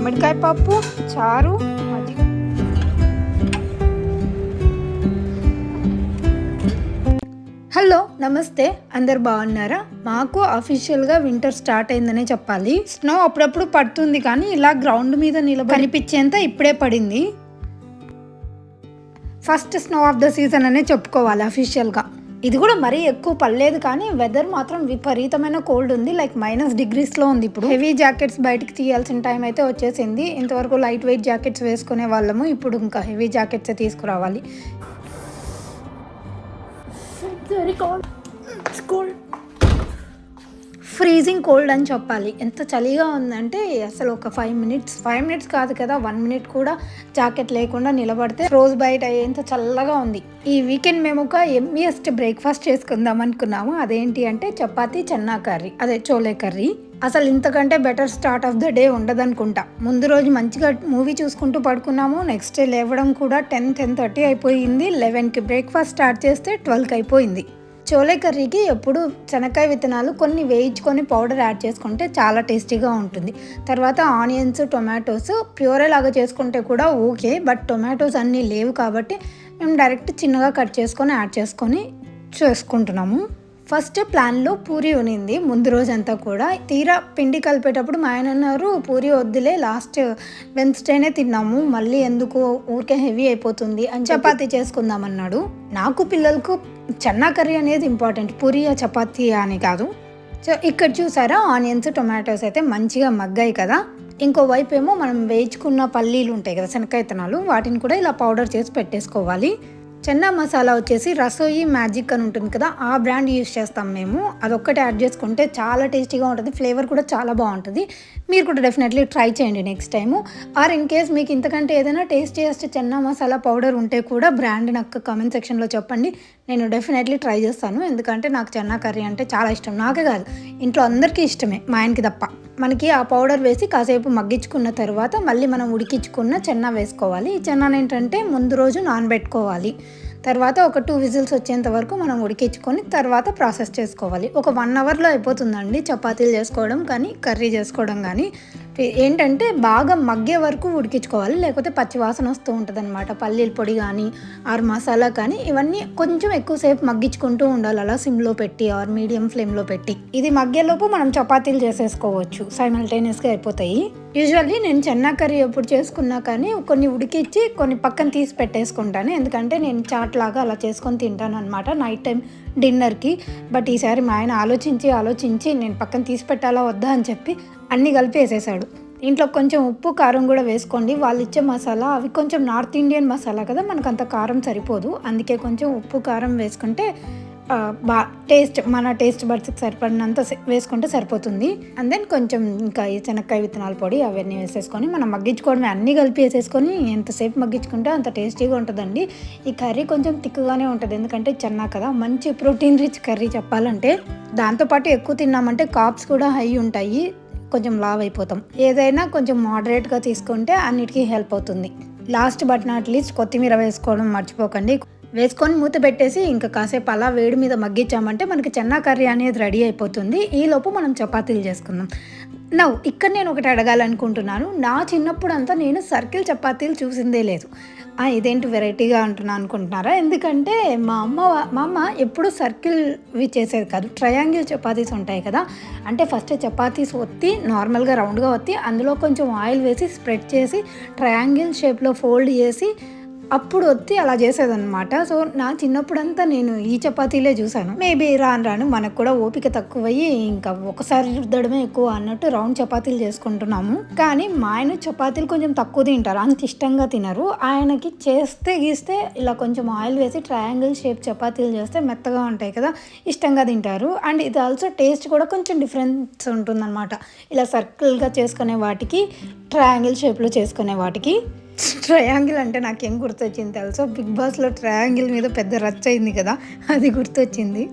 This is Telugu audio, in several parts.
గుమ్మడికాయ పప్పు, చారు, మజ్జిగ. హలో నమస్తే, అందరు బాగున్నారా? మాకు అఫీషియల్గా వింటర్ స్టార్ట్ అయిందనే చెప్పాలి. స్నో అప్పుడప్పుడు పడుతుంది కానీ ఇలా గ్రౌండ్ మీద కనిపించేంత ఇప్పుడే పడింది. First snow of the season అనే చెప్పుకోవాలి అఫీషియల్గా. ఇది కూడా మరీ ఎక్కువ పడలేదు కానీ వెదర్ మాత్రం విపరీతమైన కోల్డ్ ఉంది. లైక్ -డిగ్రీస్లో ఉంది. ఇప్పుడు హెవీ జాకెట్స్ బయటికి తీయాల్సిన టైం అయితే వచ్చేసింది. ఇంతవరకు లైట్ వెయిట్ జాకెట్స్ వేసుకునే వాళ్ళము, ఇప్పుడు ఇంకా హెవీ జాకెట్స్ తీసుకురావాలి. ఫ్రీజింగ్ కోల్డ్ అని చెప్పాలి. ఎంత చలిగా ఉందంటే అసలు ఒక 5 మినిట్స్ కాదు కదా, 1 మినిట్ కూడా జాకెట్ లేకుండా నిలబడితే రోజ్ బైట్ అయ్యేంత చల్లగా ఉంది. ఈ వీకెండ్ మేము ఒక ఎమ్మియస్ట్ బ్రేక్ఫాస్ట్ చేసుకుందాం అనుకున్నాము. అదేంటి అంటే చపాతీ, చెన్నా కర్రీ, అదే చోలే కర్రీ. అసలు ఇంతకంటే better start of the day ఉండదనుకుంటా. ముందు రోజు మంచిగా మూవీ చూసుకుంటూ పడుకున్నాము. నెక్స్ట్ డే లేవడం కూడా 10-10:30 అయిపోయింది. 11కి బ్రేక్ఫాస్ట్ స్టార్ట్ చేస్తే 12కి అయిపోయింది. చోలే కర్రీకి ఎప్పుడు శనక్కాయ విత్తనాలు కొన్ని వేయించుకొని పౌడర్ యాడ్ చేసుకుంటే చాలా టేస్టీగా ఉంటుంది. తర్వాత ఆనియన్స్, టొమాటోస్ ప్యూరే లాగా చేసుకుంటే కూడా ఓకే, బట్ టొమాటోస్ అన్నీ లేవు కాబట్టి మేము డైరెక్ట్ చిన్నగా కట్ చేసుకొని యాడ్ చేసుకొని చేసుకుంటున్నాము. ఫస్ట్ ప్లాన్లో పూరి ఉనింది ముందు రోజంతా కూడా. తీరా పిండి కలిపేటప్పుడు మా ఆయన అన్నారు పూరి వద్దులే, లాస్ట్ వెన్స్డేనే తిన్నాము, మళ్ళీ ఎందుకు ఊరికే హెవీ అయిపోతుంది అని చపాతీ చేసుకుందామన్నాడు. నాకు పిల్లలకు చెన్నా కర్రీ అనేది ఇంపార్టెంట్, పూరి చపాతీ అని కాదు. సో ఇక్కడ చూసారా ఆనియన్స్, టొమాటోస్ అయితే మంచిగా మగ్గాయి కదా. ఇంకోవైపు ఏమో మనం వేయించుకున్న పల్లీలు ఉంటాయి కదా, శనక్కాయ విత్తనాలు, వాటిని కూడా ఇలా పౌడర్ చేసి పెట్టేసుకోవాలి. చెన్నా మసాలా వచ్చేసి రసోయి మ్యాజిక్ అని ఉంటుంది కదా, ఆ బ్రాండ్ యూజ్ చేస్తాం మేము. అదొక్కటి యాడ్ చేసుకుంటే చాలా టేస్టీగా ఉంటుంది, ఫ్లేవర్ కూడా చాలా బాగుంటుంది. మీరు కూడా డెఫినెట్లీ ట్రై చేయండి next time. Or in case మీకు ఇంతకంటే ఏదైనా టేస్టీయెస్ట్ చెన్నా మసాలా పౌడర్ ఉంటే కూడా బ్రాండ్ నాకు కామెంట్ సెక్షన్లో చెప్పండి, నేను డెఫినెట్లీ ట్రై చేస్తాను. ఎందుకంటే నాకు చెన్నా కర్రీ అంటే చాలా ఇష్టం. నాకే కాదు, ఇంట్లో అందరికీ ఇష్టమే, మా ఆయనకి తప్ప. మనకి ఆ పౌడర్ వేసి కాసేపు మగ్గించుకున్న తర్వాత మళ్ళీ మనం ఉడికించుకున్న చెన్నా వేసుకోవాలి. ఈ చెన్నాను ఏంటంటే ముందు రోజు నానబెట్టుకోవాలి. తర్వాత ఒక 2 విజిల్స్ వచ్చేంత వరకు మనం ఉడికించుకొని తర్వాత ప్రాసెస్ చేసుకోవాలి. ఒక 1 అవర్లో అయిపోతుందండి చపాతీలు చేసుకోవడం కానీ కర్రీ చేసుకోవడం కానీ. ఏంటంటే బాగా మగ్గే వరకు ఉడికించుకోవాలి, లేకపోతే పచ్చివాసన వస్తూ ఉంటుంది అనమాట. పల్లీల పొడి కానీ ఆర్ మసాలా కానీ ఇవన్నీ కొంచెం ఎక్కువసేపు మగ్గించుకుంటూ ఉండాలి, అలా సిమ్లో పెట్టి ఆర్ మీడియం ఫ్లేమ్లో పెట్టి. ఇది మగ్గేలోపు మనం చపాతీలు చేసేసుకోవచ్చు, సైమల్టేనియస్గా అయిపోతాయి. యూజువల్లీ నేను చెన్నా కర్రీ ఎప్పుడు చేసుకున్నా కానీ కొన్ని ఉడికించి కొన్ని పక్కన తీసి పెట్టేసుకుంటాను, ఎందుకంటే నేను చాట్ లాగా అలా చేసుకొని తింటాను అనమాట నైట్ టైం డిన్నర్కి. బట్ ఈసారి మా ఆయన ఆలోచించి నేను పక్కన తీసి పెట్టాలా వద్దా అని చెప్పి అన్నీ కలిపి వేసేసాడు. ఇంట్లో కొంచెం ఉప్పు, కారం కూడా వేసుకోండి. వాళ్ళు ఇచ్చే మసాలా అవి కొంచెం నార్త్ ఇండియన్ మసాలా కదా, మనకు అంత కారం సరిపోదు. అందుకే కొంచెం ఉప్పు, కారం వేసుకుంటే మన టేస్ట్ బడ్స్కి సరిపడినంత వేసుకుంటే సరిపోతుంది. అండ్ దెన్ కొంచెం ఇంకా ఈ శనక్కాయ విత్తనాల పొడి అవన్నీ వేసేసుకొని మనం మగ్గించుకోవడమే, అన్నీ కలిపి వేసేసుకొని ఎంతసేపు మగ్గించుకుంటే అంత టేస్టీగా ఉంటుందండి. ఈ కర్రీ కొంచెం థిక్గానే ఉంటుంది, ఎందుకంటే చెన్నా కదా, మంచి ప్రోటీన్ రిచ్ కర్రీ చెప్పాలంటే. దాంతోపాటు ఎక్కువ తిన్నామంటే కార్బ్స్ కూడా హై ఉంటాయి, కొంచెం లావ్ అయిపోతాం. ఏదైనా కొంచెం మోడరేట్గా తీసుకుంటే అన్నిటికీ హెల్ప్ అవుతుంది. లాస్ట్ బట్ నాట్ లీస్ట్ కొత్తిమీర వేసుకోవడం మర్చిపోకండి. వేసుకొని మూత పెట్టేసి ఇంకా కాసేపు అలా వేడి మీద మగ్గించామంటే మనకి చెన్నా కర్రీ అనేది రెడీ అయిపోతుంది. ఈలోపు మనం చపాతీలు చేసుకుందాం. ఇక్కడ నేను ఒకటి అడగాలనుకుంటున్నాను. నా చిన్నప్పుడు అంతా నేను సర్కిల్ చపాతీలు చూసిందే లేదు. ఇదేంటి వెరైటీగా అంటున్నా అనుకుంటున్నారా? ఎందుకంటే మా అమ్మ ఎప్పుడు సర్కిల్వి చేసేది కాదు, ట్రయాంగిల్ చపాతీస్ ఉంటాయి కదా, అంటే ఫస్ట్ చపాతీస్ ఒత్తి నార్మల్గా రౌండ్గా ఒత్తి అందులో కొంచెం ఆయిల్ వేసి స్ప్రెడ్ చేసి ట్రయాంగిల్ షేప్లో ఫోల్డ్ చేసి అప్పుడు ఒత్తి అలా చేసేదన్నమాట. సో నా చిన్నప్పుడంతా నేను ఈ చపాతీలే చూశాను. మేబీ రాను మనకు కూడా ఓపిక తక్కువయ్యి ఇంకా ఒకసారి రుద్దడమే ఎక్కువ అన్నట్టు రౌండ్ చపాతీలు చేసుకుంటున్నాము. కానీ మా ఆయన చపాతీలు కొంచెం తక్కువ తింటారు, అంత ఇష్టంగా తినరు. ఆయనకి గీస్తే ఇలా కొంచెం ఆయిల్ వేసి ట్రయాంగిల్ షేప్ చపాతీలు చేస్తే మెత్తగా ఉంటాయి కదా, ఇష్టంగా తింటారు. అండ్ ఇది ఆల్సో టేస్ట్ కూడా కొంచెం డిఫరెన్స్ ఉంటుందన్నమాట, ఇలా సర్కిల్గా చేసుకునే వాటికి ట్రయాంగిల్ షేప్లో చేసుకునే వాటికి. ట్రయాంగిల్ అంటే నాకేం గుర్తొచ్చింది తెలుసా, బిగ్ బాస్లో ట్రయాంగిల్ మీద పెద్ద రచ్చ అయింది కదా, అది గుర్తొచ్చింది.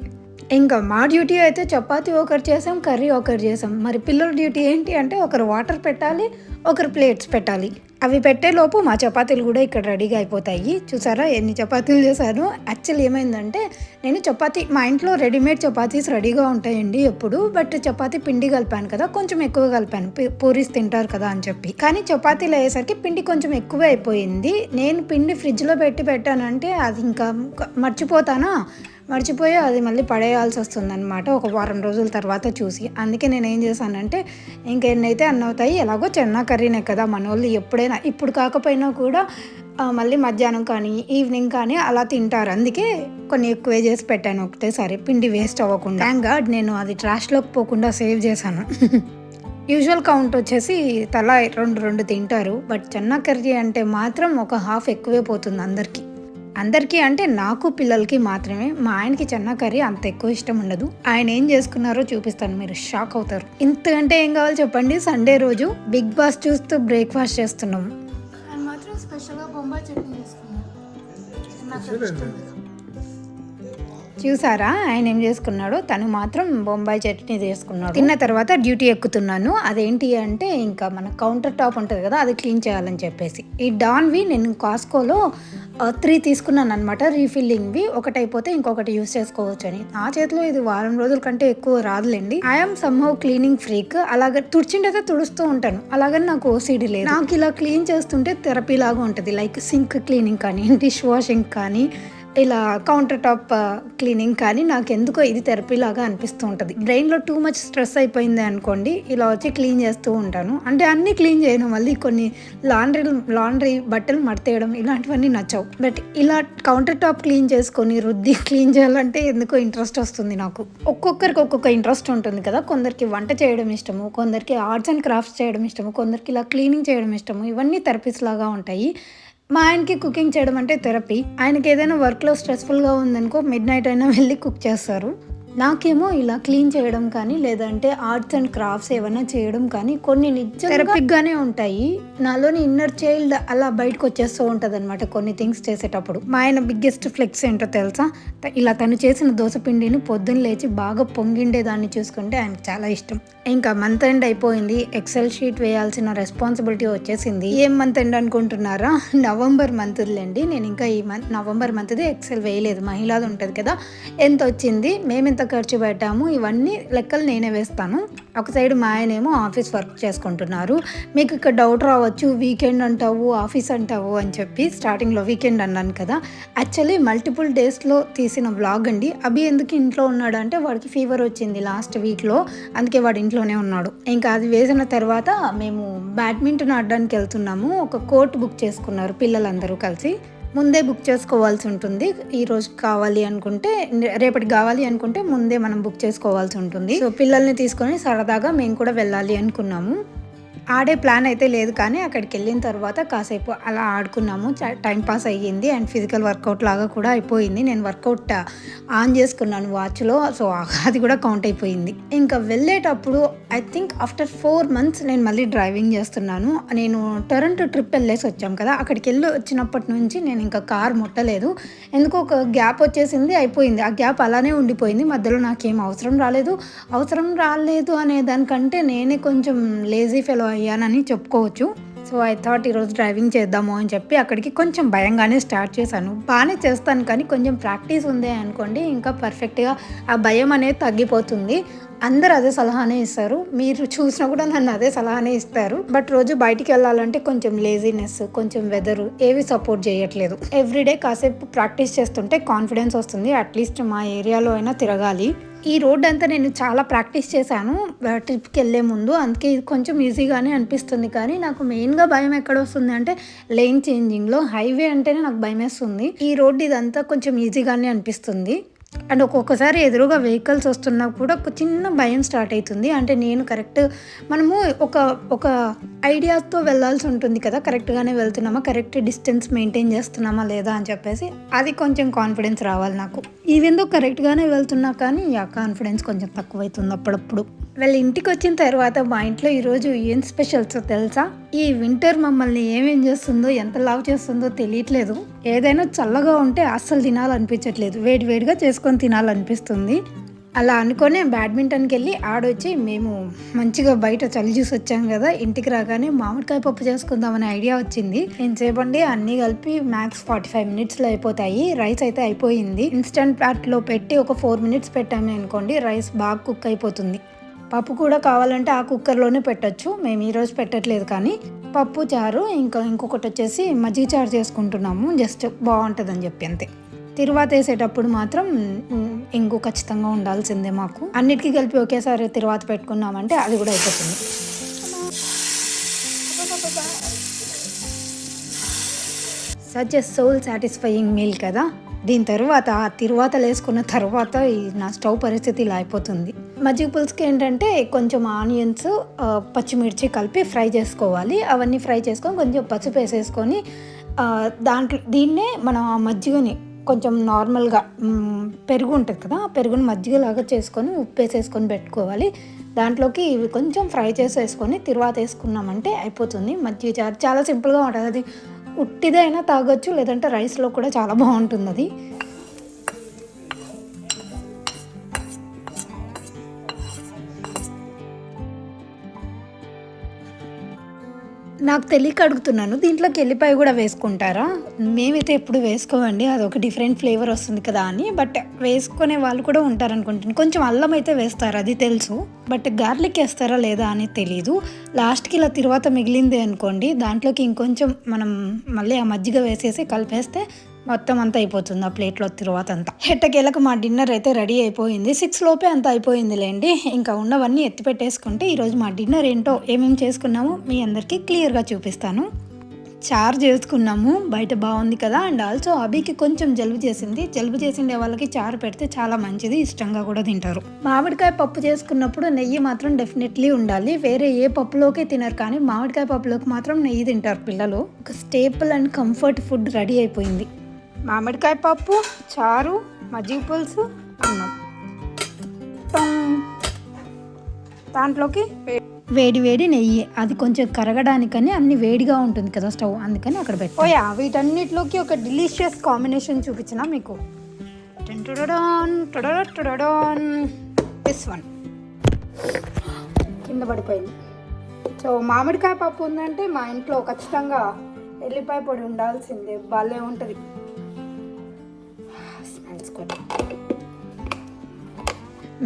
ఇంకా మా డ్యూటీ అయితే చపాతీ ఒకరు చేసాం, కర్రీ ఒకరు చేసాం. మరి పిల్లల డ్యూటీ ఏంటి అంటే ఒకరు వాటర్ పెట్టాలి, ఒకరు ప్లేట్స్ పెట్టాలి. అవి పెట్టేలోపు మా చపాతీలు కూడా ఇక్కడ రెడీగా అయిపోతాయి. చూసారా ఎన్ని చపాతీలు చేశాను. యాక్చువల్లీ ఏమైందంటే నేను చపాతీ మా ఇంట్లో రెడీమేడ్ చపాతీస్ రెడీగా ఉంటాయండి ఎప్పుడు. బట్ చపాతీ పిండి కలిపాను కదా, కొంచెం ఎక్కువ కలిపాను, పూరీస్ తింటారు కదా అని చెప్పి. కానీ చపాతీలు అయ్యేసరికి పిండి కొంచెం ఎక్కువే అయిపోయింది. నేను పిండి ఫ్రిడ్జ్లో పెట్టానంటే అది ఇంకా మర్చిపోయి అది మళ్ళీ పడేయాల్సి వస్తుందన్నమాట ఒక వారం రోజుల తర్వాత చూసి. అందుకే నేను ఏం చేశానంటే ఇంకెన్నైతే అన్న అవుతాయి, ఎలాగో చెన్నా కర్రీనే కదా మన వాళ్ళు ఎప్పుడైనా, ఇప్పుడు కాకపోయినా కూడా మళ్ళీ మధ్యాహ్నం కానీ ఈవినింగ్ కానీ అలా తింటారు. అందుకే కొన్ని ఎక్కువే చేసి పెట్టాను ఒకటేసారి, పిండి వేస్ట్ అవ్వకుండా. థ్యాంక్ గాడ్ నేను అది ట్రాష్లోకి పోకుండా సేవ్ చేశాను. యూజువల్ కౌంట్ వచ్చేసి తలా 2 తింటారు. బట్ చెన్నా కర్రీ అంటే మాత్రం ఒక హాఫ్ ఎక్కువే పోతుంది అందరికీ అంటే నాకు పిల్లలకి మాత్రమే. మా ఆయనకి చెన్నా కర్రీ అంత ఎక్కువ ఇష్టం ఉండదు. ఆయన ఏం చేసుకున్నారో చూపిస్తాను, మీరు షాక్ అవుతారు. ఇంతకంటే ఏం కావాలి చెప్పండి. సండే రోజు బిగ్ బాస్ చూస్తూ బ్రేక్ఫాస్ట్ చేస్తున్నాము. ఆయన మాత్రం స్పెషల్గా బొంబాయి చట్నీ చేసుకున్నాడు. చూసారా ఆయన ఏం చేసుకున్నాడో, తను మాత్రం బొంబాయి చట్నీ చేసుకున్నాడు. తిన్న తర్వాత డ్యూటీ ఎక్కుతున్నాను. అదేంటి అంటే ఇంకా మన కౌంటర్ టాప్ ఉంటుంది కదా, అది క్లీన్ చేయాలని చెప్పేసి. ఈ డాన్వి నేను కాస్కోలో 3 తీసుకున్నాను అనమాట, రీఫిల్లింగ్వి. ఒకటి అయిపోతే ఇంకొకటి యూస్ చేసుకోవచ్చు అని. నా చేతిలో ఇది వారం రోజుల కంటే ఎక్కువ రాదులేండి. I'm somehow cleaning freak. అలాగే తుడిచిండైతే తుడుస్తూ ఉంటాను, అలాగని నాకు ఓసిడి లేదు. నాకు ఇలా క్లీన్ చేస్తుంటే థెరపీ లాగా ఉంటుంది. లైక్ సింక్ క్లీనింగ్ కానీ, డిష్ వాషింగ్ కానీ, ఇలా కౌంటర్ టాప్ క్లీనింగ్ కానీ నాకు ఎందుకో ఇది థెరపీ లాగా అనిపిస్తూ ఉంటుంది. బ్రెయిన్లో టూ మచ్ స్ట్రెస్ అయిపోయింది అనుకోండి, ఇలా వచ్చి క్లీన్ చేస్తూ ఉంటాను. అంటే అన్నీ క్లీన్ చేయను, మళ్ళీ కొన్ని లాండ్రీ బట్టలు మడతేయడం ఇలాంటివన్నీ నచ్చవు. బట్ ఇలా కౌంటర్ టాప్ క్లీన్ చేసుకొని రుద్ది క్లీన్ చేయాలంటే ఎందుకో ఇంట్రెస్ట్ వస్తుంది నాకు. ఒక్కొక్కరికి ఒక్కొక్క ఇంట్రెస్ట్ ఉంటుంది కదా. కొందరికి వంట చేయడం ఇష్టము, కొందరికి ఆర్ట్స్ అండ్ క్రాఫ్ట్స్ చేయడం ఇష్టము, కొందరికి ఇలా క్లీనింగ్ చేయడం ఇష్టము. ఇవన్నీ థెరపీస్ లాగా ఉంటాయి. మా ఆయనకి కుకింగ్ చేయడం అంటే థెరపీ. ఆయనకి ఏదైనా వర్క్లో స్ట్రెస్ఫుల్గా ఉందనుకో మిడ్నైట్ అయినా వెళ్ళి కుక్ చేస్తారు. నాకేమో ఇలా క్లీన్ చేయడం కానీ, లేదంటే ఆర్ట్స్ అండ్ క్రాఫ్ట్స్ ఏమైనా చేయడం కానీ కొన్ని నిజంగా థెరపిక్గానే ఉంటాయి. నాలోని ఇన్నర్ చైల్డ్ అలా బయటకు వచ్చేస్తూ ఉంటుంది అనమాట కొన్ని థింగ్స్ చేసేటప్పుడు. మా ఆయన బిగ్గెస్ట్ ఫ్లెక్స్ ఏంటో తెలుసా, ఇలా తను చేసిన దోశ పిండిని పొద్దున్న లేచి బాగా పొంగిండేదాన్ని చూసుకుంటే ఆయనకు చాలా ఇష్టం. ఇంకా మంత్ ఎండ్ అయిపోయింది, ఎక్సెల్ షీట్ వేయాల్సిన రెస్పాన్సిబిలిటీ వచ్చేసింది. ఏం మంత్ ఎండ్ అనుకుంటున్నారా, నవంబర్ మంత్లేండి. నేను ఇంకా ఈ నవంబర్ మంత్ది ఎక్సెల్ వేయలేదు. మహిళది ఉంటుంది కదా, ఎంత వచ్చింది, మేమెంత ఖర్చు పెట్టాము, ఇవన్నీ లెక్కలు నేనే వేస్తాను. ఒక సైడ్ మా ఆయనేమో ఆఫీస్ వర్క్ చేసుకుంటున్నారు. మీకు ఇక్కడ డౌట్ రావచ్చు, వీకెండ్ అంటావు ఆఫీస్ అంటావు అని చెప్పి. స్టార్టింగ్లో వీకెండ్ అన్నాను కదా, యాక్చువల్లీ మల్టిపుల్ డేస్లో తీసిన వ్లాగ్ అండి. అభి ఎందుకు ఇంట్లో ఉన్నాడు అంటే వాడికి ఫీవర్ వచ్చింది లాస్ట్ వీక్లో, అందుకే వాడు ఇంట్లోనే ఉన్నాడు. ఇంకా అది వేసిన తర్వాత మేము బ్యాడ్మింటన్ ఆడడానికి వెళ్తున్నాము. ఒక కోర్ట్ బుక్ చేసుకున్నారు పిల్లలందరూ కలిసి. ముందే బుక్ చేసుకోవాల్సి ఉంటుంది. ఈ రోజు కావాలి అనుకుంటే, రేపటికి కావాలి అనుకుంటే ముందే మనం బుక్ చేసుకోవాల్సి ఉంటుంది. సో పిల్లల్ని తీసుకొని సరదాగా మేము కూడా వెళ్ళాలి అనుకున్నాము. ఆడే ప్లాన్ అయితే లేదు, కానీ అక్కడికి వెళ్ళిన తర్వాత కాసేపు అలా ఆడుకున్నాము. టైం పాస్ అయ్యింది అండ్ ఫిజికల్ వర్కౌట్ లాగా కూడా అయిపోయింది. నేను వర్కౌట్ ఆన్ చేసుకున్నాను వాచ్లో, సో అది కూడా కౌంట్ అయిపోయింది. ఇంకా వెళ్ళేటప్పుడు ఐ థింక్ ఆఫ్టర్ 4 months నేను మళ్ళీ డ్రైవింగ్ చేస్తున్నాను. నేను టొరంటో ట్రిప్ వెళ్ళేసి వచ్చాం కదా, అక్కడికి వెళ్ళి వచ్చినప్పటి నుంచి నేను ఇంకా కార్ ముట్టలేదు. ఎందుకో ఒక గ్యాప్ వచ్చేసింది, అయిపోయింది. ఆ గ్యాప్ అలానే ఉండిపోయింది. మధ్యలో నాకేం అవసరం రాలేదు అనే దానికంటే నేనే కొంచెం లేజీ ఫెలో అయ్యానని చెప్పుకోవచ్చు. సో ఐ థాట్ ఈరోజు డ్రైవింగ్ చేద్దాము అని చెప్పి అక్కడికి కొంచెం భయంగానే స్టార్ట్ చేశాను. బాగానే చేస్తాను, కానీ కొంచెం ప్రాక్టీస్ ఉంది అనుకోండి ఇంకా పర్ఫెక్ట్గా ఆ భయం అనేది తగ్గిపోతుంది. అందరూ అదే సలహానే ఇస్తారు, మీరు చూసినా కూడా నన్ను అదే సలహానే ఇస్తారు. బట్ రోజు బయటికి వెళ్ళాలంటే కొంచెం లేజినెస్, కొంచెం వెదరు ఏవి సపోర్ట్ చేయట్లేదు. ఎవ్రీడే కాసేపు ప్రాక్టీస్ చేస్తుంటే కాన్ఫిడెన్స్ వస్తుంది. అట్లీస్ట్ మా ఏరియాలో అయినా తిరగాలి. ఈ రోడ్ అంతా నేను చాలా ప్రాక్టీస్ చేశాను ట్రిప్కి వెళ్ళే ముందు, అందుకే ఇది కొంచెం ఈజీగానే అనిపిస్తుంది. కానీ నాకు మెయిన్గా భయం ఎక్కడ వస్తుంది అంటే లేన్ చేంజింగ్లో. హైవే అంటేనే నాకు భయం వేస్తుంది. ఈ రోడ్ ఇదంతా కొంచెం ఈజీగానే అనిపిస్తుంది. అండ్ ఒక్కొక్కసారి ఎదురుగా వెహికల్స్ వస్తున్నా కూడా ఒక చిన్న భయం స్టార్ట్ అవుతుంది. అంటే నేను మనము ఒక ఐడియాతో వెళ్ళాల్సి ఉంటుంది కదా, కరెక్ట్గానే వెళ్తున్నామా, కరెక్ట్ డిస్టెన్స్ మెయింటైన్ చేస్తున్నామా లేదా అని చెప్పేసి అది కొంచెం కాన్ఫిడెన్స్ రావాలి నాకు. ఈవెందో కరెక్ట్గానే వెళ్తున్నా కానీ ఆ కాన్ఫిడెన్స్ కొంచెం తక్కువైతుంది అప్పుడప్పుడు. వాళ్ళ ఇంటికి వచ్చిన తర్వాత మా ఇంట్లో ఈరోజు ఏం స్పెషల్స్ తెలుసా? ఈ వింటర్ మమ్మల్ని ఏమేం చేస్తుందో, ఎంత లావ్ చేస్తుందో తెలియట్లేదు. ఏదైనా చల్లగా ఉంటే అస్సలు తినాలనిపించట్లేదు, వేడివేడిగా చేసుకొని తినాలనిపిస్తుంది. అలా అనుకొని బ్యాడ్మింటన్కి వెళ్ళి ఆడొచ్చి మేము మంచిగా బయట చలి చూసి వచ్చాం కదా, ఇంటికి రాగానే మామిడికాయ పప్పు చేసుకుందామనే ఐడియా వచ్చింది. ఎంతసేపండి అన్నీ కలిపి మ్యాక్స్ 45 మినిట్స్లో అయిపోతాయి. రైస్ అయితే అయిపోయింది. ఇన్స్టెంట్ ప్యాట్లో పెట్టి ఒక 4 మినిట్స్ పెట్టాము అనుకోండి, రైస్ బాగా కుక్ అయిపోతుంది. పప్పు కూడా కావాలంటే ఆ కుక్కర్లోనే పెట్టచ్చు, మేము ఈరోజు పెట్టట్లేదు. కానీ పప్పు చారు ఇంకొకటి వచ్చేసి మజ్జిగ చారు చేసుకుంటున్నాము, జస్ట్ బాగుంటుందని చెప్పి అంతే. తిరువాత వేసేటప్పుడు మాత్రం ఇంగు ఖచ్చితంగా ఉండాల్సిందే మాకు. అన్నిటికీ కలిపి ఒకేసారి తిరువాత పెట్టుకున్నామంటే అది కూడా అయిపోతుంది. Such a soul satisfying meal కదా. దీని తర్వాత ఆ తిరువాతలు వేసుకున్న తర్వాత నా స్టవ్ పరిస్థితి ఇలా అయిపోతుంది. మజ్జిగ పులుసుకి ఏంటంటే కొంచెం ఆనియన్స్, పచ్చిమిర్చి కలిపి ఫ్రై చేసుకోవాలి. అవన్నీ ఫ్రై చేసుకొని కొంచెం పసుపు వేసేసుకొని దీన్నే మనం ఆ మజ్జిగని కొంచెం నార్మల్గా పెరుగు ఉంటుంది కదా, ఆ పెరుగుని మజ్జిగలాగా చేసుకొని ఉప్పు వేసేసుకొని పెట్టుకోవాలి. దాంట్లోకి ఇవి కొంచెం ఫ్రై చేసేసుకొని తిరువాత వేసుకున్నామంటే అయిపోతుంది మజ్జిగ చారు. చాలా సింపుల్గా ఉంటుంది. అది ఉట్టిదైనా తాగొచ్చు, లేదంటే రైస్లో కూడా చాలా బాగుంటుంది అది. నాకు తెలియక అడుగుతున్నాను, దీంట్లోకి ఎల్లిపాయ కూడా వేసుకుంటారా? మేమైతే ఎప్పుడు వేసుకోవండి, అదొక డిఫరెంట్ ఫ్లేవర్ వస్తుంది కదా అని. బట్ వేసుకునే వాళ్ళు కూడా ఉంటారనుకుంటున్నాను. కొంచెం అల్లం అయితే వేస్తారు, అది తెలుసు. బట్ గార్లిక్ వేస్తారా లేదా అని తెలీదు. లాస్ట్కి ఇలా తిరువాత మిగిలింది అనుకోండి, దాంట్లోకి ఇంకొంచెం మనం మళ్ళీ ఆ మజ్జిగ వేసేసి కలిపేస్తే మొత్తం అంతా అయిపోతుంది ఆ ప్లేట్లో తిరువాత అంతా. ఎట్టకేలకు మా డిన్నర్ అయితే రెడీ అయిపోయింది. 6 లోపే అంతా అయిపోయిందిలేండి. ఇంకా ఉన్నవన్నీ ఎత్తి పెట్టేసుకుంటే ఈరోజు మా డిన్నర్ ఏంటో ఏమేమి చేసుకున్నామో మీ అందరికీ క్లియర్గా చూపిస్తాను. చారు చేసుకున్నాము, బయట బాగుంది కదా. అండ్ ఆల్సో అభికి కొంచెం జలుబు చేసింది. జలుబు చేసిండే వాళ్ళకి చారు పెడితే చాలా మంచిది, ఇష్టంగా కూడా తింటారు. మామిడికాయ పప్పు చేసుకున్నప్పుడు నెయ్యి మాత్రం డెఫినెట్లీ ఉండాలి. వేరే ఏ పప్పులోకి తినరు, కానీ మామిడికాయ పప్పులోకి మాత్రం నెయ్యి తింటారు పిల్లలు. ఒక staple and comfort food ready అయిపోయింది. మామిడికాయ పప్పు, చారు, మజ్జిగ పులుసు, అన్నం. దాంట్లోకి వేడి వేడి నెయ్యి, అది కొంచెం కరగడానికని అన్ని వేడిగా ఉంటుంది కదా స్టవ్, అందుకని అక్కడ పెట్టోయా. వీటన్నిటిలోకి ఒక డిలీషియస్ కాంబినేషన్ చూపించిన మీకు. దిస్ వన్ కింద పడిపోయింది. సో మామిడికాయ పప్పు ఉందంటే మా ఇంట్లో ఖచ్చితంగా ఎల్లిపాయ పొడి ఉండాల్సిందే, భలే ఉంటుంది.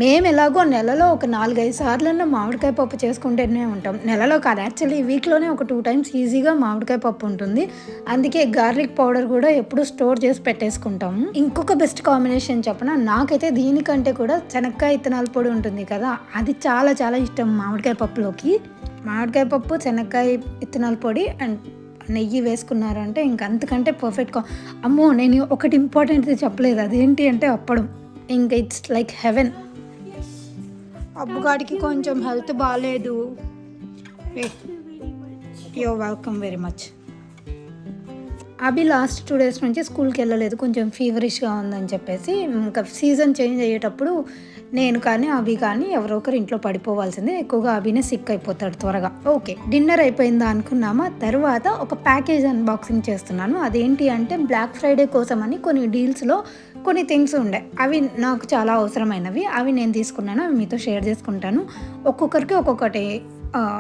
మేము ఎలాగో నెలలో ఒక 4-5 సార్లన్నా మామిడికాయ పప్పు చేసుకుంటూనే ఉంటాం. నెలలో కాదు, యాక్చువల్లీ వీక్లోనే ఒక 2 టైమ్స్ ఈజీగా మామిడికాయ పప్పు ఉంటుంది. అందుకే గార్లిక్ పౌడర్ కూడా ఎప్పుడు స్టోర్ చేసి పెట్టేసుకుంటాము. ఇంకొక బెస్ట్ కాంబినేషన్ చెప్పనా, నాకైతే దీనికంటే కూడా శనక్కాయ ఇత్తనాల పొడి ఉంటుంది కదా, అది చాలా చాలా ఇష్టం మామిడికాయ పప్పులోకి. మామిడికాయ పప్పు, శనక్కాయ ఇత్తనాల పొడి అండ్ నెయ్యి వేసుకున్నారంటే ఇంక అంతకంటే పర్ఫెక్ట్గా. అమ్మో, నేను ఒకటి ఇంపార్టెంట్ది చెప్పలేదు, అదేంటి అంటే అప్పడం. ఇంకా ఇట్స్ లైక్ హెవెన్. అబ్బుగాడికి కొంచెం హెల్త్ బాగాలేదు. Yo welcome very much. అభి లాస్ట్ 2 డేస్ నుంచి స్కూల్కి వెళ్ళలేదు, కొంచెం ఫీవరిష్గా ఉందని చెప్పేసి. ఇంకా సీజన్ చేంజ్ అయ్యేటప్పుడు నేను కానీ అభి కానీ ఎవరో ఒకరు ఇంట్లో పడిపోవాల్సిందే. ఎక్కువగా అభినే సిక్ అయిపోతాడు త్వరగా. ఓకే, డిన్నర్ అయిపోయిందా అనుకున్నామా. తర్వాత ఒక ప్యాకేజ్ అన్బాక్సింగ్ చేస్తున్నాను. అదేంటి అంటే బ్లాక్ ఫ్రైడే కోసం అని కొన్ని డీల్స్లో కొన్ని థింగ్స్ ఉండే, అవి నాకు చాలా అవసరమైనవి. అవి నేను తీసుకున్నాను, అవి మీతో షేర్ చేసుకుంటాను. ఒక్కొక్కరికి ఒక్కొక్కటి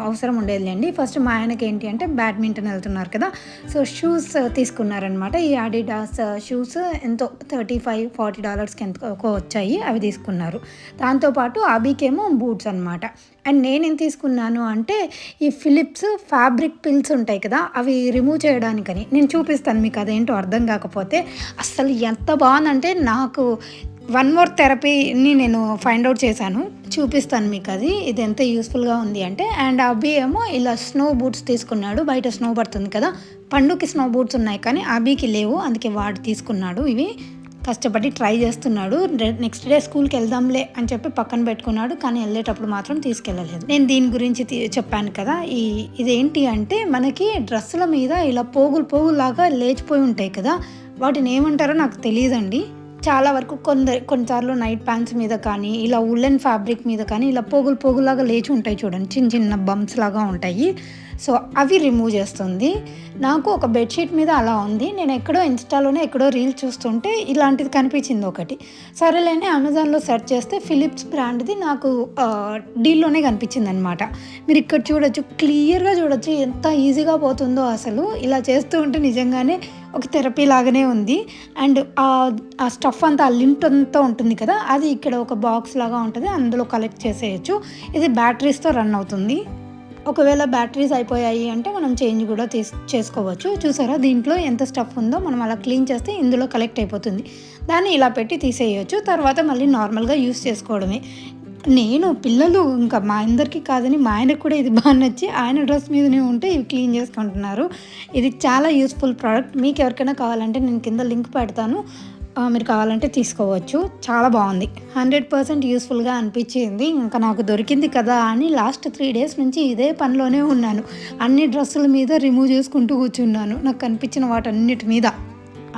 అవసరం ఉండేదిలేండి. ఫస్ట్ మా ఆయనకి ఏంటి అంటే బ్యాడ్మింటన్ వెళ్తున్నారు కదా, సో షూస్ తీసుకున్నారనమాట. ఈ అడిడాస్ షూస్ ఎంతో $35-40కి ఎంతకో వచ్చాయి, అవి తీసుకున్నారు. దాంతోపాటు అభికేమో బూట్స్ అనమాట. అండ్ నేనేం తీసుకున్నాను అంటే ఈ ఫిలిప్స్ ఫ్యాబ్రిక్ పిల్స్ ఉంటాయి కదా, అవి రిమూవ్ చేయడానికని. నేను చూపిస్తాను మీకు, అదేంటో అర్థం కాకపోతే. అసలు ఎంత బాగుందంటే, నాకు 1 మోర్ థెరపీని నేను ఫైండ్ అవుట్ చేశాను, చూపిస్తాను మీకు అది. ఇది ఎంత యూస్ఫుల్గా ఉంది అంటే. అండ్ అభి ఏమో ఇలా స్నో బూట్స్ తీసుకున్నాడు, బయట స్నో పడుతుంది కదా. పండుకి స్నో బూట్స్ ఉన్నాయి కానీ అభికి లేవు, అందుకే వాడు తీసుకున్నాడు. ఇవి కష్టపడి ట్రై చేస్తున్నాడు. నెక్స్ట్ డే స్కూల్కి వెళ్దాంలే అని చెప్పి పక్కన పెట్టుకున్నాడు, కానీ వెళ్ళేటప్పుడు మాత్రం తీసుకెళ్ళలేదు. నేను దీని గురించి చెప్పాను కదా, ఇదేంటి అంటే మనకి డ్రెస్సుల మీద ఇలా పోగులాగా లేచిపోయి ఉంటాయి కదా, వాటిని ఏమంటారో నాకు తెలియదండి. చాలా వరకు కొన్నిసార్లు నైట్ ప్యాంట్స్ మీద కానీ ఇలా ఉల్లెన్ ఫ్యాబ్రిక్ మీద కానీ ఇలా పోగులాగా లేచి ఉంటాయి చూడండి, చిన్న చిన్న బంప్స్ లాగా ఉంటాయి. సో అవి రిమూవ్ చేస్తుంది. నాకు ఒక బెడ్షీట్ మీద అలా ఉంది. నేను ఎక్కడో ఇన్స్టాలోనే ఎక్కడో రీల్ చూస్తుంటే ఇలాంటిది కనిపించింది ఒకటి. సరేలేని అమెజాన్లో సెర్చ్ చేస్తే ఫిలిప్స్ బ్రాండ్ది నాకు డీల్లోనే కనిపించింది అనమాట. మీరు ఇక్కడ చూడొచ్చు, క్లియర్గా చూడొచ్చు ఎంత ఈజీగా పోతుందో. అసలు ఇలా చేస్తూ ఉంటే నిజంగానే ఒక థెరపీ లాగానే ఉంది. అండ్ ఆ స్టఫ్ అంతా, ఆ లింట్ అంతా ఉంటుంది కదా, అది ఇక్కడ ఒక బాక్స్ లాగా ఉంటుంది, అందులో కలెక్ట్ చేసేయచ్చు. ఇది బ్యాటరీస్తో రన్ అవుతుంది. ఒకవేళ బ్యాటరీస్ అయిపోయాయి అంటే మనం చేంజ్ కూడా చేసుకోవచ్చు. చూసారా దీంట్లో ఎంత స్టఫ్ ఉందో, మనం అలా క్లీన్ చేస్తే ఇందులో కలెక్ట్ అయిపోతుంది. దాన్ని ఇలా పెట్టి తీసేయచ్చు, తర్వాత మళ్ళీ నార్మల్గా యూస్ చేసుకోవడమే. నేను పిల్లలు ఇంకా మా అందరికీ కాదని మా ఆయనకు కూడా ఇది బాగా నచ్చి ఆయన డ్రెస్ మీదనే ఉంటే ఇవి క్లీన్ చేసుకుంటున్నారు. ఇది చాలా యూస్ఫుల్ ప్రోడక్ట్. మీకు ఎవరికైనా కావాలంటే నేను కింద లింక్ పెడతాను, మీరు కావాలంటే తీసుకోవచ్చు. చాలా బాగుంది, 100% యూస్ఫుల్గా అనిపించింది. ఇంకా నాకు దొరికింది కదా అని లాస్ట్ 3 days నుంచి ఇదే పనిలోనే ఉన్నాను. అన్ని డ్రెస్సుల మీద రిమూవ్ చేసుకుంటూ కూర్చున్నాను, నాకు కనిపించిన వాటన్నిటి మీద.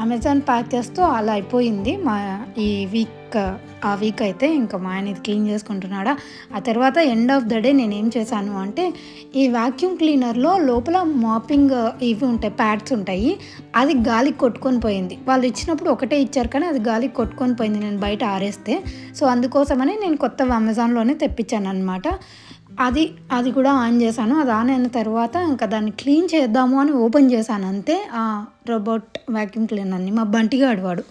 అమెజాన్ ప్యాచెస్తో అలా అయిపోయింది మా ఈ వీక్ అయితే. ఇంకా మా ఆయన ఇది క్లీన్ చేసుకుంటున్నాడా. ఆ తర్వాత ఎండ్ ఆఫ్ ద డే నేను ఏం చేశాను అంటే, ఈ వాక్యూమ్ క్లీనర్లో లోపల మాపింగ్ ఇవి ఉంటాయి, ప్యాడ్స్ ఉంటాయి, అది గాలికి కొట్టుకొని పోయింది. వాళ్ళు ఇచ్చినప్పుడు ఒకటే ఇచ్చారు కానీ అది గాలికి కొట్టుకొని పోయింది నేను బయట ఆరేస్తే. సో అందుకోసమని నేను కొత్తవి అమెజాన్లోనే తెప్పించాను అనమాట. అది కూడా ఆన్ చేశాను. అది ఆన్ అయిన తర్వాత ఇంకా దాన్ని క్లీన్ చేద్దాము అని ఓపెన్ చేశాను అంతే. ఆ రోబోట్ వాక్యూమ్ క్లీనర్ని మా బంటిగాడు వాడు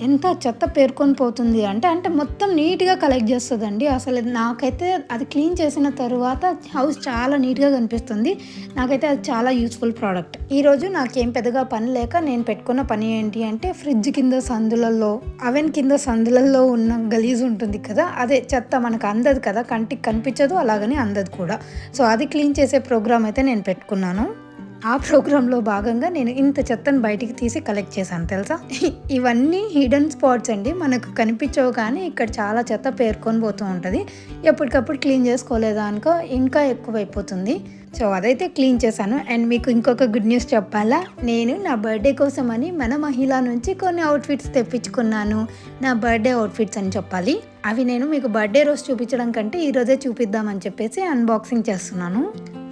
ఎంత చెత్త పేర్కొని పోతుంది అంటే మొత్తం నీట్గా కలెక్ట్ చేస్తుందండి. అసలు నాకైతే అది క్లీన్ చేసిన తర్వాత హౌస్ చాలా నీట్గా కనిపిస్తుంది. నాకైతే అది చాలా యూస్ఫుల్ ప్రోడక్ట్. ఈరోజు నాకేం పెద్దగా పని లేక నేను పెట్టుకున్న పని ఏంటి అంటే, ఫ్రిడ్జ్ కింద సందులలో, అవెన్ కింద సందులలో ఉన్న గలీజ్ ఉంటుంది కదా, అదే చెత్త మనకు అందదు కదా, కంటికి కనిపించదు, అలాగని అందదు కూడా. సో అది క్లీన్ చేసే ప్రోగ్రామ్ అయితే నేను పెట్టుకున్నాను. ఆ ప్రోగ్రాంలో భాగంగా నేను ఇంత చెత్తను బయటికి తీసి కలెక్ట్ చేశాను తెలుసా. ఇవన్నీ హిడెన్ స్పాట్స్ అండి, మనకు కనిపించవు కానీ ఇక్కడ చాలా చెత్త పేర్కొని పోతూ ఉంటుంది. ఎప్పటికప్పుడు క్లీన్ చేసుకోలేదా అనుకో ఇంకా ఎక్కువైపోతుంది. సో అదైతే క్లీన్ చేశాను. అండ్ మీకు ఇంకొక గుడ్ న్యూస్ చెప్పాలా, నేను నా బర్త్డే కోసమని మన మహిళ నుంచి కొన్ని అవుట్ఫిట్స్ తెప్పించుకున్నాను. నా బర్త్డే అవుట్ఫిట్స్ అని చెప్పాలి. అవి నేను మీకు బర్త్డే రోజు చూపించడం కంటే ఈరోజే చూపిద్దామని చెప్పేసి అన్బాక్సింగ్ చేస్తున్నాను.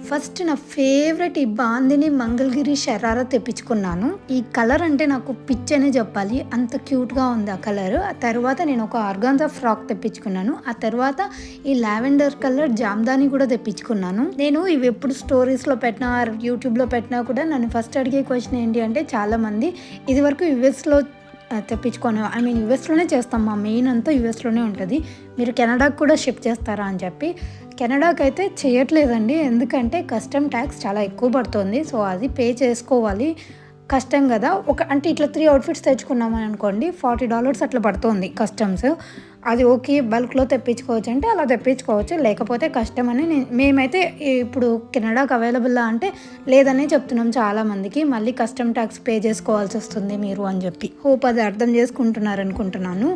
ఫస్ట్ నా ఫేవరెట్ ఈ బాందిని మంగళగిరి షరారా తెప్పించుకున్నాను. ఈ కలర్ అంటే నాకు పిచ్ అనే చెప్పాలి, అంత క్యూట్గా ఉంది ఆ కలర్. ఆ తర్వాత నేను ఒక ఆర్గాన్జా ఫ్రాక్ తెప్పించుకున్నాను. ఆ తర్వాత ఈ లావెండర్ కలర్ జామ్దాని కూడా తెప్పించుకున్నాను. నేను ఇవి ఎప్పుడు స్టోరీస్లో పెట్టినా, యూట్యూబ్లో పెట్టినా కూడా నన్ను ఫస్ట్ అడిగే క్వశ్చన్ ఏంటి అంటే, చాలామంది ఇది వరకు యుఎస్లో తెప్పించుకొని, యుఎస్లోనే చేస్తాం, మా మెయిన్ అంతా యుఎస్లోనే ఉంటుంది, మీరు కెనడాకి కూడా షిప్ చేస్తారా అని చెప్పి. కెనడాకి అయితే చేయట్లేదండి, ఎందుకంటే కస్టమ్ ట్యాక్స్ చాలా ఎక్కువ పడుతుంది. సో అది పే చేసుకోవాలి, కష్టం కదా. అంటే ఇట్లా 3 అవుట్ఫిట్స్ తెచ్చుకున్నామని అనుకోండి, $40 అట్లా పడుతుంది కస్టమ్స్. అది ఓకే, బల్క్లో తెప్పించుకోవచ్చు అంటే అలా తెప్పించుకోవచ్చు, లేకపోతే కష్టమని మేమైతే ఇప్పుడు కెనడాకి అవైలబుల్ అంటే లేదనే చెప్తున్నాం చాలామందికి. మళ్ళీ కస్టమ్ ట్యాక్స్ పే చేసుకోవాల్సి వస్తుంది మీరు అని చెప్పి. హోప్ అది అర్థం చేసుకుంటున్నారు అనుకుంటున్నాను.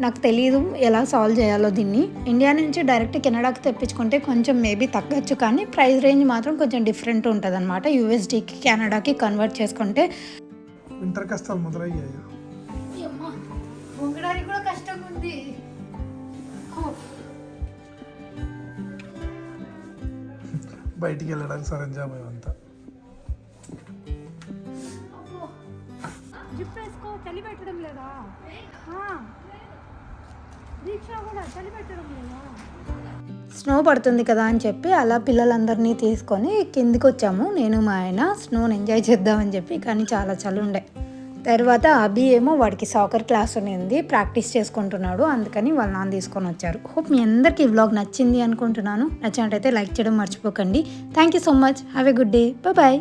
నాకు తెలియదు ఎలా సాల్వ్ చేయాలో దీన్ని. ఇండియా నుంచి డైరెక్ట్ కెనడాకి తెప్పించుకుంటే కొంచెం మేబీ తగ్గచ్చు, కానీ ప్రైస్ రేంజ్ మాత్రం కొంచెం డిఫరెంట్ ఉంటుంది అనమాట. యూఎస్డీకి కెనడాకి కన్వర్ట్ చేసుకుంటే వింటర్ కష్టాలు మొదలయ్యాయి. వంగడానికి కూడా కష్టంగా ఉంది. బయటికి వెళ్ళడానికి సరంజామం అంతా. జిప్ వేసుకో, చలి పెట్టడం లేదా? దీక్ష కూడా చలి పెట్టడం లేదా? స్నో పడుతుంది కదా అని చెప్పి అలా పిల్లలందరినీ తీసుకొని కిందికి వచ్చాము, నేను మా ఆయన. స్నోని ఎంజాయ్ చేద్దామని చెప్పి, కానీ చాలా చలి ఉండే. తర్వాత అభి ఏమో వాడికి సాకర్ క్లాస్ ఉంది, ప్రాక్టీస్ చేసుకుంటున్నాడు, అందుకని వాళ్ళ నాన్న తీసుకొని వచ్చారు. హోప్ మీ అందరికీ ఈ వ్లాగ్ నచ్చింది అనుకుంటున్నాను. నచ్చినట్టయితే లైక్ చేయడం మర్చిపోకండి. Thank you so much. Have a good day. Bye.